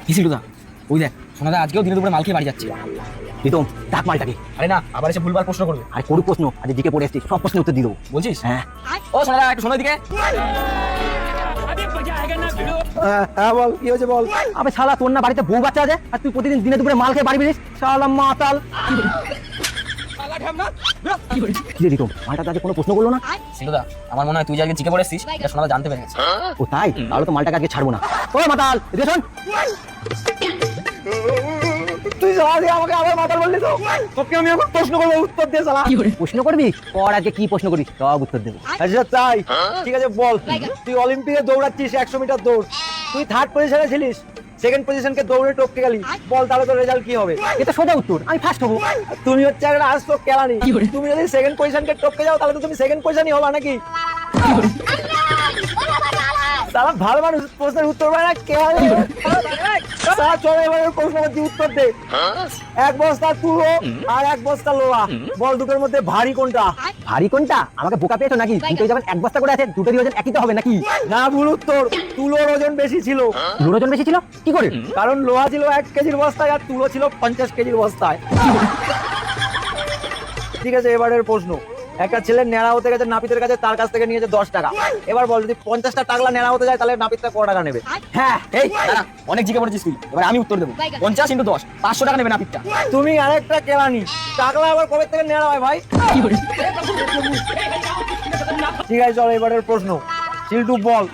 কিসিলুদা ওই দেখ সোনাদা আজকেও দিনে দুপুরে মাল খেয়ে বাড়ি যাচ্ছে। প্রীতম ডাক মালটাকে। আরে না, আবার এসে ভুলবার প্রশ্ন করবে। আরে করুক প্রশ্ন, আজ জিকে পড়ে এসছি, সব প্রশ্নের উত্তর দিয়ে দেবো। বলছিস? হ্যাঁ ও সোনাদা একটু শোনো দিকে। হ্যাঁ বল, কি হয়েছে বল। আবে শালা, তোর না বাড়িতে বউ বাচ্চা আছে আর তুই প্রতিদিন দিনে দুপুরে মাল খেয়ে বাড়ি বেরিস? শালা মাতাল। কি রে রিতম, মালটা আজকে কোনো প্রশ্ন করলো না? সিলুদা আমার মনে হয় তুই যে আজকে জিকে পড়ে এসছিস এটা সোনাদা জানতে পেরে গেছে। ও তাই? তাহলে তো মালটাকে আজকে ছাড়বো না। ও মাতাল, এদিকে শোন। তুই শালা দিয়ে আমাকে আবার মাতাল বললি তো? তোকে আমি এখন প্রশ্ন করবো, উত্তর দে শালা। প্রশ্ন করবি? কর, আজকে কি প্রশ্ন করিস সব উত্তর দেবো। আচ্ছা তাই, ঠিক আছে বল। তুই অলিম্পিকে দৌড়াচ্ছিস 100 মিটার দৌড়, তুই থার্ড পজিশনে ছিলিস, সেকেন্ড পজিশনকে দৌড়ে টপকে গেলি, বল তাহলে তোর রেজাল্ট কি হবে? এটা সোজা উত্তর, আমি ফার্স্ট হবো। তুমি হচ্ছে একটা আস্ত কেলানি। তুমি যদি সেকেন্ড পজিশনকে টপকে যাও তাহলে তো তুমি সেকেন্ড পজিশনই হবা নাকি? সারা ভালো মানুষ প্রশ্নের উত্তর পায় না, কেলানি। সারা চলো এবার প্রশ্ন করছি, উত্তর দে। এক বস্তা তুলো আর এক বস্তা লোহা, বল দুটোর মধ্যে ভারী কোনটা? ভারী কোনটা? আমাকে বোকা পেয়েছো নাকি? দুটোই যখন এক বস্তা করে আছে, দুটোরই ওজন একই তো হবে নাকি? না, ভুল উত্তর। তুলোর ওজন বেশি ছিল। তুলোর ওজন বেশি ছিল কি করে? কারণ লোহা ছিল 1 কেজির বস্তায় আর তুলো ছিল 50 কেজির বস্তায়। ঠিক আছে, এবারের প্রশ্ন। একটা ছেলে নেড়া হতে গেছে নাপিতের কাছে, তার কাছ থেকে নিয়েছে 10 টাকা। এবার বল, যদি 50টা টাকলা নেড়া হতে যায় তাহলে নাপিতটা কত টাকা নেবে? হ্যাঁ এই দাঁড়া, অনেক জিকে পড়েছিস তুই, এবার আমি উত্তর দেবো। 50 × 10 500 টাকা নেবে না পিঠটা। তুমি আরেকটা কেলানি। টাকলা আবার কবে থেকে নেড়া হয় ভাই? ঠিক আছে চলো এবারের প্রশ্ন। চিল্টু বল,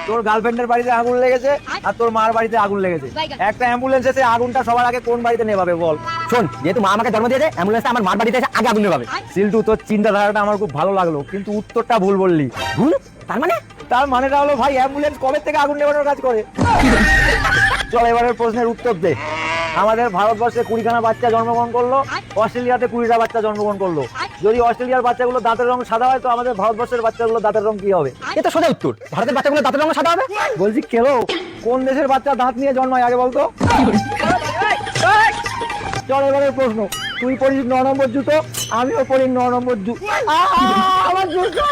তোর গার্লফ্রেন্ডের বাড়িতে আগুন লেগেছে আর তোর মার বাড়িতে আগুন লেগেছে, একটা অ্যাম্বুলেন্স এসে আগুনটা সবার আগে কোন বাড়িতে নেভাবে বল? শোন, যেহেতু মা আমাকে জন্ম দিয়েছে, অ্যাম্বুলেন্সটা আমার মার বাড়িতে এসে আগে আগুন নেভাবে। চিল্টু, তোর চিন্তাধারাটা আমার খুব ভালো লাগলো, কিন্তু উত্তরটা ভুল বললি। ভুল? তার মানে? তার মানেটা হলো ভাই, অ্যাম্বুলেন্স কবে থেকে আগুন নেভানোর কাজ করে? চল এবারের প্রশ্নের উত্তর দে। আমাদের ভারতবর্ষে 20খানা বাচ্চা জন্মগ্রহণ করলো, অস্ট্রেলিয়াতে 20টা বাচ্চা জন্মগ্রহণ করলো। যদি অস্ট্রেলিয়ার বাচ্চাগুলো দাঁতের রং সাদা হয় তো আমাদের ভারতবর্ষের বাচ্চাগুলো দাঁতের রং কি হবে? এটা সোজা উত্তর, ভারতের বাচ্চাগুলো দাঁতের রং সাদা হবে। বলছি খেলো, কোন দেশের বাচ্চা দাঁত নিয়ে জন্মায় আগে বলতো? চল এবারের প্রশ্ন। তুই পড়িস 9 নম্বর জুতো, আমিও পড়ি 9 নম্বর জুতো। আমার জুতো।